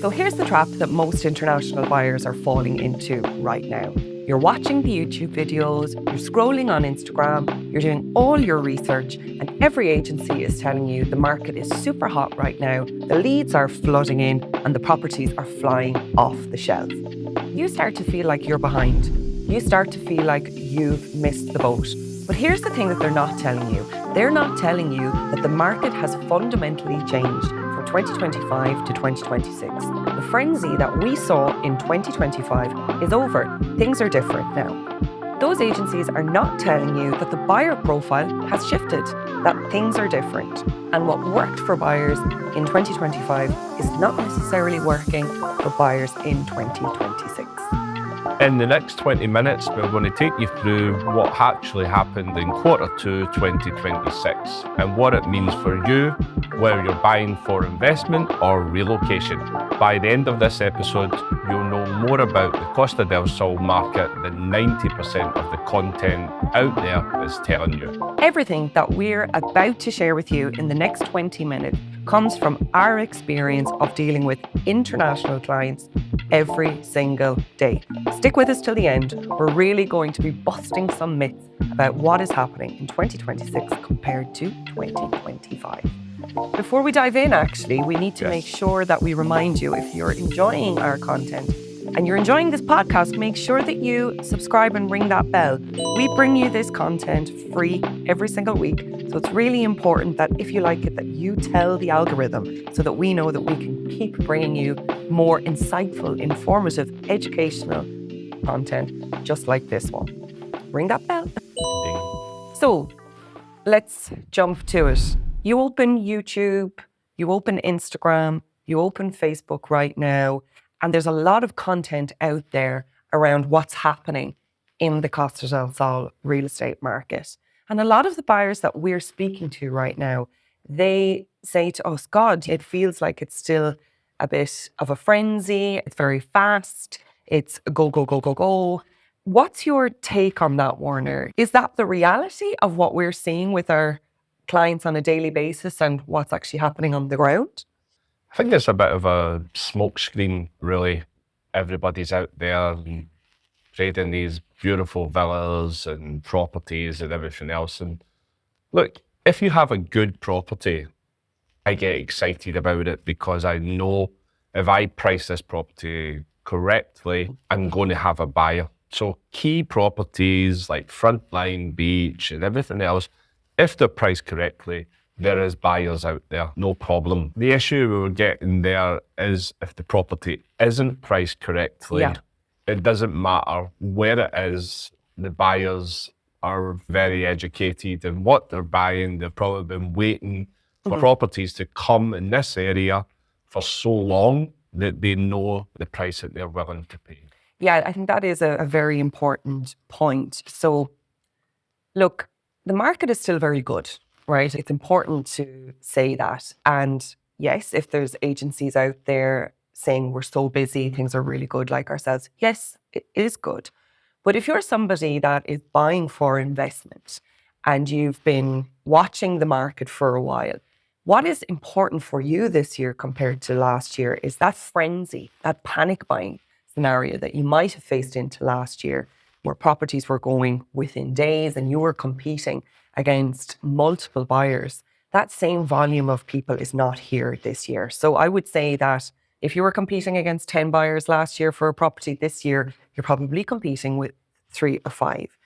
So here's the trap that most international buyers are falling into right now. You're watching the YouTube videos, you're scrolling on Instagram, you're doing all your research, and every agency is telling you the market is super hot right now, the leads are flooding in, and the properties are flying off the shelf. You start to feel like you're behind. You start to feel like you've missed the boat. But here's the thing that they're not telling you. They're not telling you that the market has fundamentally changed from 2025 to 2026. The frenzy that we saw in 2025 is over. Things are different now. Those agencies are not telling you that the buyer profile has shifted, that things are different. And what worked for buyers in 2025 is not necessarily working for buyers in 2026. In the next 20 minutes, we're going to take you through what actually happened in Q2 2026 and what it means for you, whether you're buying for investment or relocation. By the end of this episode, you'll know more about the Costa del Sol market than 90% of the content out there is telling you. Everything that we're about to share with you in the next 20 minutes comes from our experience of dealing with international clients every single day. Stick with us till the end. We're really going to be busting some myths about what is happening in 2026 compared to 2025. Before we dive in, actually, we need to make sure that we remind you, if you're enjoying our content and you're enjoying this podcast, make sure that you subscribe and ring that bell. We bring you this content free every single week. So it's really important that if you like it, that you tell the algorithm so that we know that we can keep bringing you more insightful, informative, educational content just like this one. Ring that bell. So let's jump to it. You open YouTube, you open Instagram, you open Facebook right now, and there's a lot of content out there around what's happening in the Costa del Sol real estate market. And a lot of the buyers that we're speaking to right now, they say to us, God, it feels like it's still a bit of a frenzy. It's very fast. It's go, go, go, go, go. What's your take on that, Warner? Is that the reality of what we're seeing with our clients on a daily basis and what's actually happening on the ground? I think it's a bit of a smokescreen, really. Everybody's out there and trading these beautiful villas and properties and everything else. And look, if you have a good property, I get excited about it because I know if I price this property correctly, I'm going to have a buyer. So key properties like Frontline, Beach and everything else, if they're priced correctly, there is buyers out there, no problem. The issue we're getting there is if the property isn't priced correctly, it doesn't matter where it is, the buyers are very educated in what they're buying. They've probably been waiting for properties to come in this area for so long that they know the price that they're willing to pay. Yeah, I think that is a very important point. So, look, the market is still very good, right? It's important to say that. And yes, if there's agencies out there saying we're so busy, things are really good like ourselves, yes, it is good. But if you're somebody that is buying for investment and you've been watching the market for a while, what is important for you this year compared to last year is that frenzy, that panic buying scenario that you might have faced into last year, where properties were going within days and you were competing against multiple buyers. That same volume of people is not here this year. So I would say that if you were competing against 10 buyers last year for a property this year, you're probably competing with 3 or 5.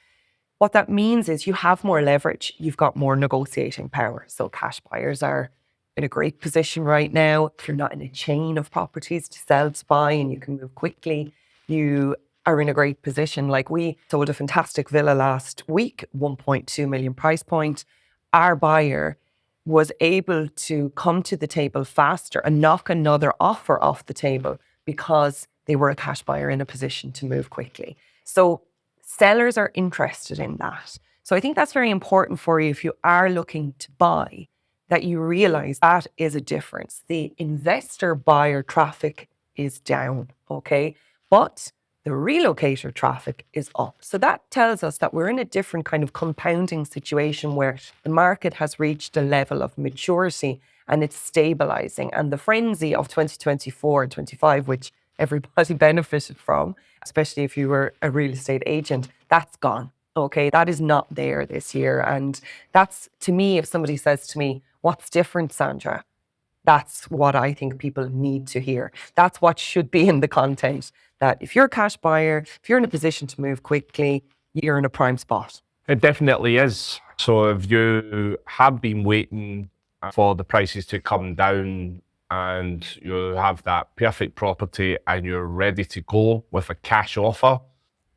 What that means is you have more leverage, you've got more negotiating power. So cash buyers are in a great position right now. If you're not in a chain of properties to sell, to buy, and you can move quickly, you are in a great position. Like, we sold a fantastic villa last week, 1.2 million price point. Our buyer was able to come to the table faster and knock another offer off the table because they were a cash buyer in a position to move quickly. So sellers are interested in that. So I think that's very important for you if you are looking to buy, that you realize that is a difference. The investor buyer traffic is down, okay? But the relocator traffic is up. So that tells us that we're in a different kind of compounding situation where the market has reached a level of maturity and it's stabilizing. And the frenzy of 2024 and 25, which everybody benefited from, especially if you were a real estate agent, that's gone. Okay, that is not there this year. And that's, to me, if somebody says to me, what's different, Sandra? That's what I think people need to hear. That's what should be in the content. That if you're a cash buyer, if you're in a position to move quickly, you're in a prime spot. It definitely is. So if you have been waiting for the prices to come down and you have that perfect property and you're ready to go with a cash offer,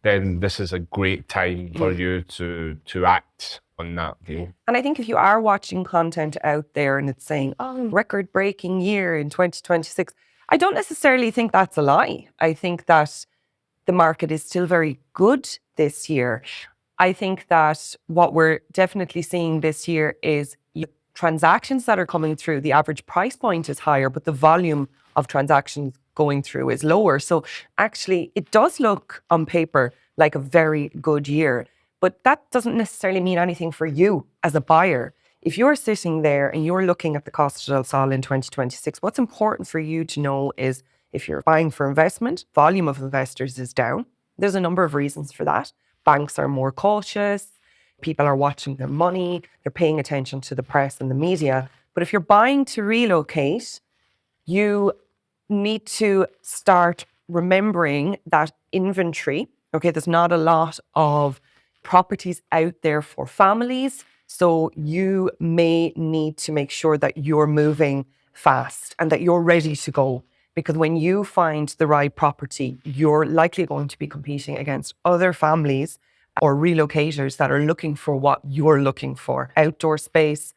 then this is a great time for you to act on that deal. And I think if you are watching content out there and it's saying, oh, record-breaking year in 2026, I don't necessarily think that's a lie. I think that the market is still very good this year. I think that what we're definitely seeing this year is transactions that are coming through. The average price point is higher, but the volume of transactions going through is lower. So actually, it does look on paper like a very good year, but that doesn't necessarily mean anything for you as a buyer. If you're sitting there and you're looking at the Costa del Sol in 2026, what's important for you to know is if you're buying for investment, volume of investors is down. There's a number of reasons for that. Banks are more cautious. People are watching their money. They're paying attention to the press and the media. But if you're buying to relocate, you need to start remembering that inventory. Okay, there's not a lot of properties out there for families. So you may need to make sure that you're moving fast and that you're ready to go. Because when you find the right property, you're likely going to be competing against other families or relocators that are looking for what you're looking for. Outdoor space,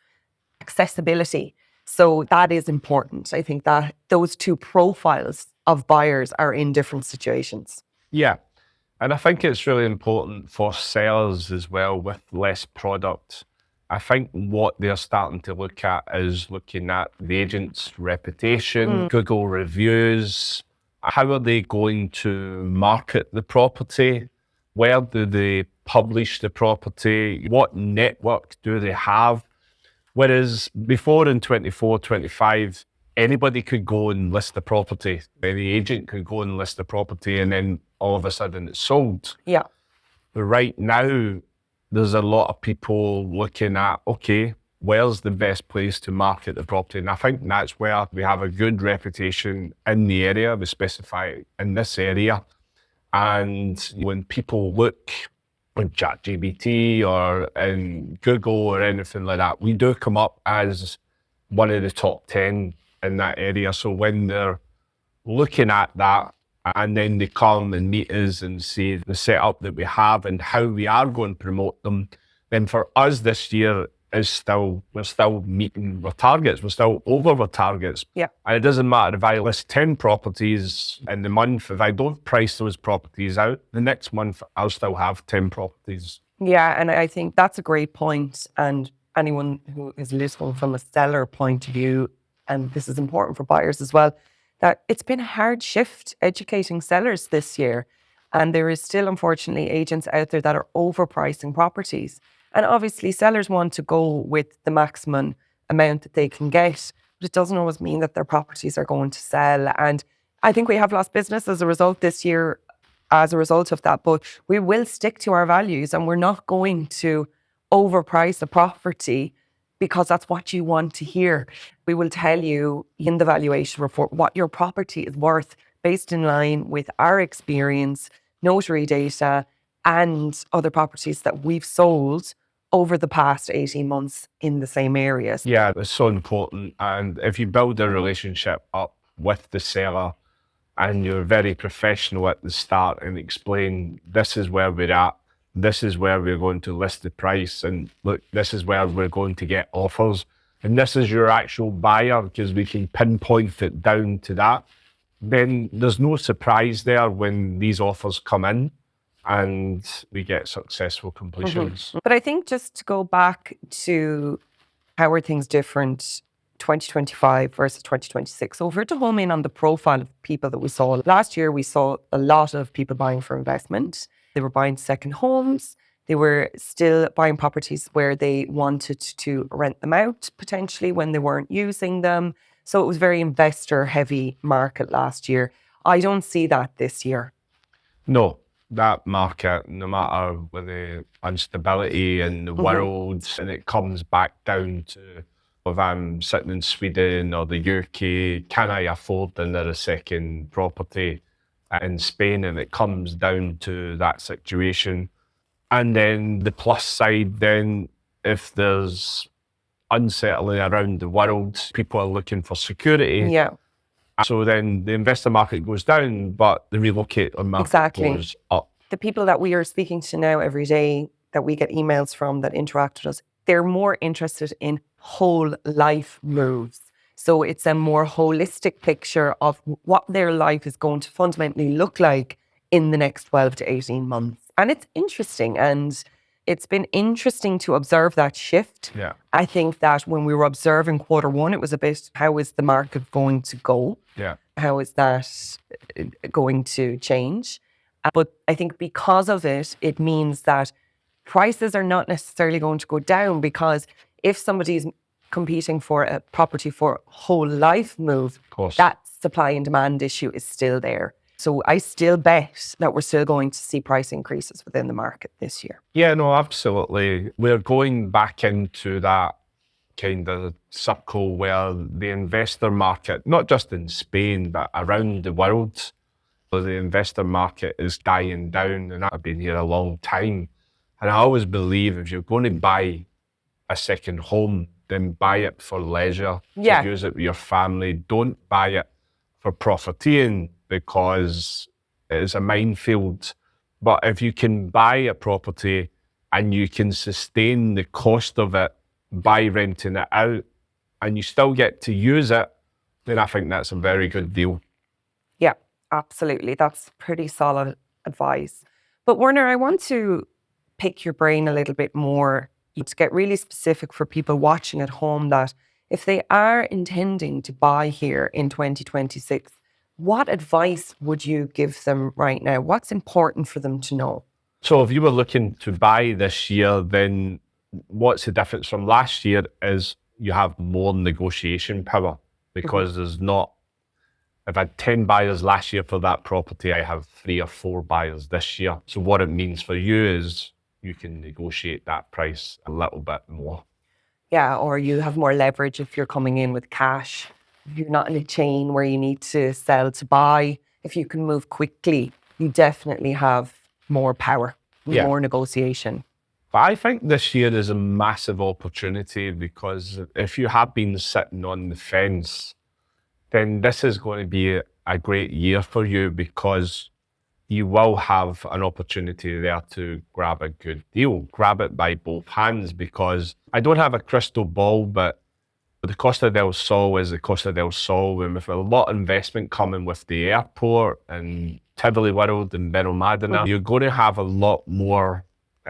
accessibility. So that is important. I think that those two profiles of buyers are in different situations. Yeah. And I think it's really important for sellers as well with less product. I think what they're starting to look at is looking at the agent's reputation, Google reviews. How are they going to market the property? Where do they publish the property? What network do they have? Whereas before in 24, 25, anybody could go and list the property. Any agent could go and list the property and then all of a sudden it's sold. Yeah. But right now, there's a lot of people looking at, okay, where's the best place to market the property? And I think that's where we have a good reputation in the area. We specify in this area. And when people look on ChatGPT or in Google or anything like that, we do come up as one of the top 10 in that area. So when they're looking at that, and then they come and meet us and see the setup that we have and how we are going to promote them, then for us this year we're still meeting our targets. We're still over our targets. Yeah. And it doesn't matter if I list 10 properties in the month, if I don't price those properties out, the next month I'll still have 10 properties. Yeah, and I think that's a great point. And anyone who is listening from a seller point of view, and this is important for buyers as well, that it's been a hard shift educating sellers this year. And there is still, unfortunately, agents out there that are overpricing properties. And obviously, sellers want to go with the maximum amount that they can get, but it doesn't always mean that their properties are going to sell. And I think we have lost business as a result this year, as a result of that. But we will stick to our values and we're not going to overprice a property because that's what you want to hear. We will tell you in the valuation report what your property is worth based in line with our experience, notary data, and other properties that we've sold over the past 18 months in the same areas. Yeah, it's so important. And if you build a relationship up with the seller and you're very professional at the start and explain, this is where we're at, this is where we're going to list the price, and look, this is where we're going to get offers, and this is your actual buyer, because we can pinpoint it down to that, then there's no surprise there when these offers come in and we get successful completions. But I think just to go back to how are things different 2025 versus 2026. So if we're to home in on the profile of people that we saw last year, we saw a lot of people buying for investment. They were buying second homes. They were still buying properties where they wanted to rent them out potentially when they weren't using them. So it was very investor heavy market last year. I don't see that this year. No, that market, no matter with the instability in the world, and it comes back down to if I'm sitting in Sweden or the UK, can I afford another second property in Spain? And it comes down to that situation. And then the plus side, then if there's unsettling around the world, people are looking for security. Yeah, So then the investor market goes down, but the relocator market goes up. the people that we are speaking to now every day that we get emails from that interact with us, they're more interested in whole life moves. So it's a more holistic picture of what their life is going to fundamentally look like in the next 12 to 18 months. And it's interesting. And it's been interesting to observe that shift. Yeah. I think that when we were observing Q1, it was a bit, how is the market going to go? Yeah. How is that going to change? But I think because of it, it means that prices are not necessarily going to go down, because if somebody's competing for a property for a whole life move, Of course. that supply and demand issue is still there. So I still bet that we're still going to see price increases within the market this year. Yeah, no, absolutely. We're going back into that kind of circle where the investor market, not just in Spain, but around the world, the investor market is dying down. And I've been here a long time. And I always believe if you're going to buy a second home, then buy it for leisure, Yeah. to use it with your family. Don't buy it for profiting, because it is a minefield. But if you can buy a property and you can sustain the cost of it by renting it out, and you still get to use it, then I think that's a very good deal. Yeah, absolutely. That's pretty solid advice. But Warner, I want to pick your brain a little bit more to get really specific for people watching at home, that if they are intending to buy here in 2026, what advice would you give them right now? What's important for them to know? So if you were looking to buy this year, then what's the difference from last year is you have more negotiation power, because there's not, if I had 10 buyers last year for that property, I have 3 or 4 buyers this year. So what it means for you is you can negotiate that price a little bit more. Yeah, or you have more leverage if you're coming in with cash. If you're not in a chain where you need to sell to buy, if you can move quickly, you definitely have more power, more negotiation. But I think this year is a massive opportunity, because if you have been sitting on the fence, then this is going to be a great year for you, because you will have an opportunity there to grab a good deal. Grab it by both hands, because I don't have a crystal ball, but the Costa del Sol is the Costa del Sol, and with a lot of investment coming with the airport and Tivoli World and Benalmádena, you're going to have a lot more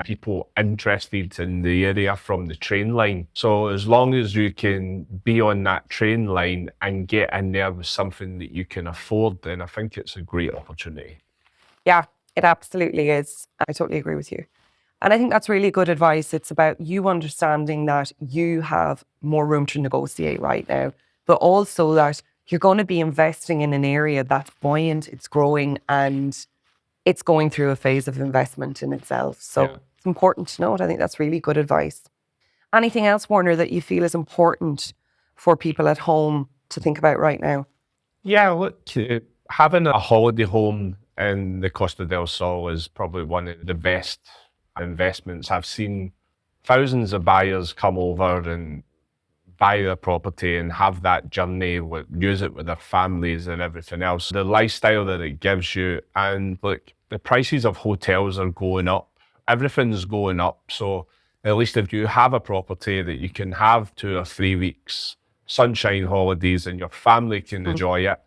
people interested in the area from the train line. So as long as you can be on that train line and get in there with something that you can afford, then I think it's a great opportunity. Yeah, it absolutely is. I totally agree with you. And I think that's really good advice. It's about you understanding that you have more room to negotiate right now, but also that you're going to be investing in an area that's buoyant, it's growing, and it's going through a phase of investment in itself. So it's important to note. I think that's really good advice. Anything else, Warner, that you feel is important for people at home to think about right now? Yeah, look, having a holiday home in the Costa del Sol is probably one of the best investments. I've seen thousands of buyers come over and buy a property and have that journey, use it with their families and everything else. The lifestyle that it gives you, and look, the prices of hotels are going up. Everything's going up. So at least if you have a property that you can have 2 or 3 weeks sunshine holidays and your family can enjoy it,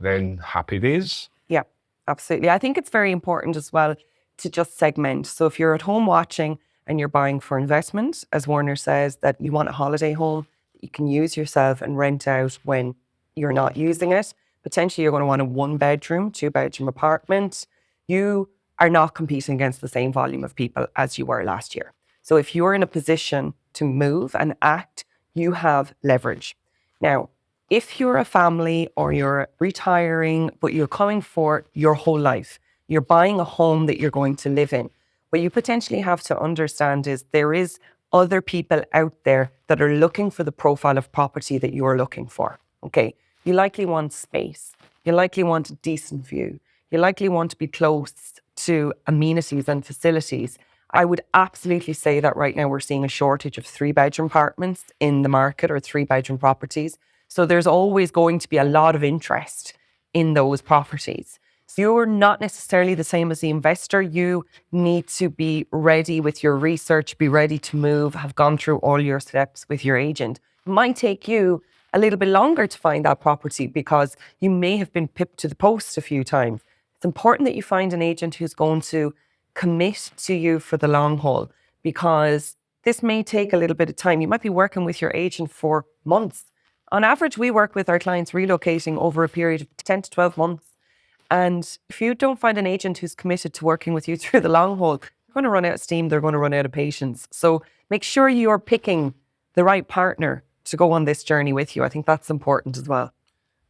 then happy days. Yeah, absolutely. I think it's very important as well to just segment. So if you're at home watching and you're buying for investment, as Warner says, that you want a holiday home that you can use yourself and rent out when you're not using it. Potentially you're going to want a 1-bedroom, 2-bedroom apartment. You are not competing against the same volume of people as you were last year. So if you're in a position to move and act, you have leverage. Now, if you're a family or you're retiring, but you're coming for your whole life, you're buying a home that you're going to live in, what you potentially have to understand is there is other people out there that are looking for the profile of property that you're looking for. Okay, you likely want space. You likely want a decent view. You likely want to be close to amenities and facilities. I would absolutely say that right now we're seeing a shortage of 3-bedroom apartments in the market or 3-bedroom properties. So there's always going to be a lot of interest in those properties. So you're not necessarily the same as the investor. You need to be ready with your research, be ready to move, have gone through all your steps with your agent. It might take you a little bit longer to find that property because you may have been pipped to the post a few times. It's important that you find an agent who's going to commit to you for the long haul, because this may take a little bit of time. You might be working with your agent for months. On average, we work with our clients relocating over a period of 10 to 12 months. And if you don't find an agent who's committed to working with you through the long haul, they're going to run out of steam, they're going to run out of patience. So make sure you're picking the right partner to go on this journey with you. I think that's important as well.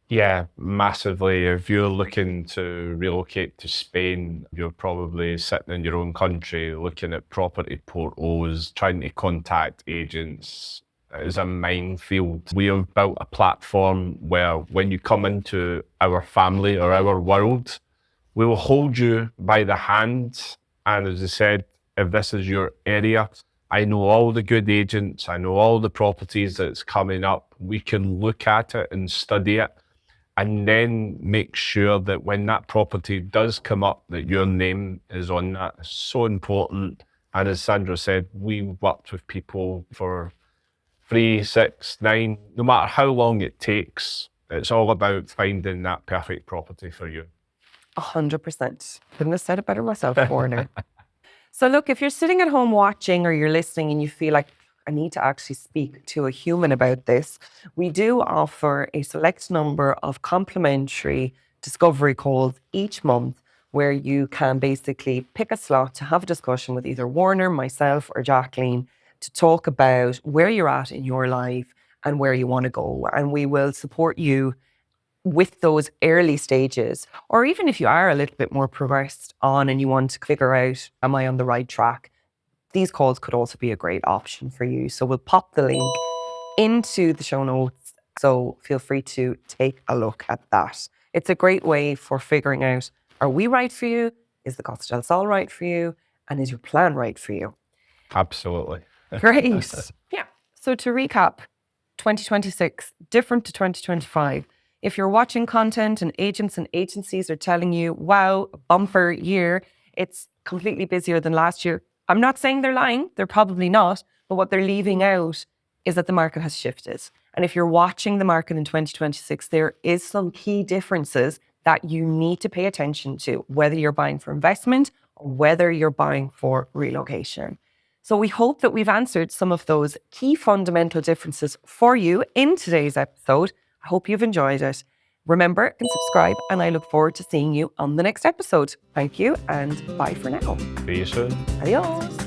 Yeah, massively. If you're looking to relocate to Spain, you're probably sitting in your own country looking at property portals, trying to contact agents. It is a minefield. We have built a platform where when you come into our family or our world, we will hold you by the hand. And as I said, if this is your area, I know all the good agents, I know all the properties that's coming up. We can look at it and study it and then make sure that when that property does come up, that your name is on that. It's so important. And as Sandra said, we've worked with people for 3, 6, 9, no matter how long it takes, it's all about finding that perfect property for you. 100%. Couldn't have said it better myself, Warner. So look, if you're sitting at home watching or you're listening and you feel like, I need to actually speak to a human about this, we do offer a select number of complimentary discovery calls each month where you can basically pick a slot to have a discussion with either Warner, myself, or Jacqueline to talk about where you're at in your life and where you want to go. And we will support you with those early stages, or even if you are a little bit more progressed on and you want to figure out, am I on the right track? These calls could also be a great option for you. So we'll pop the link into the show notes. So feel free to take a look at that. It's a great way for figuring out, are we right for you? Is the Costa del Sol right for you? And is your plan right for you? Absolutely. Great. Yeah. So to recap, 2026, different to 2025. If you're watching content and agents and agencies are telling you, wow, bumper year, it's completely busier than last year. I'm not saying they're lying, they're probably not, but what they're leaving out is that the market has shifted. And if you're watching the market in 2026, there is some key differences that you need to pay attention to, whether you're buying for investment or whether you're buying for relocation. So we hope that we've answered some of those key fundamental differences for you in today's episode. I hope you've enjoyed it. Remember and subscribe, and I look forward to seeing you on the next episode. Thank you, and bye for now. See you soon. Adios.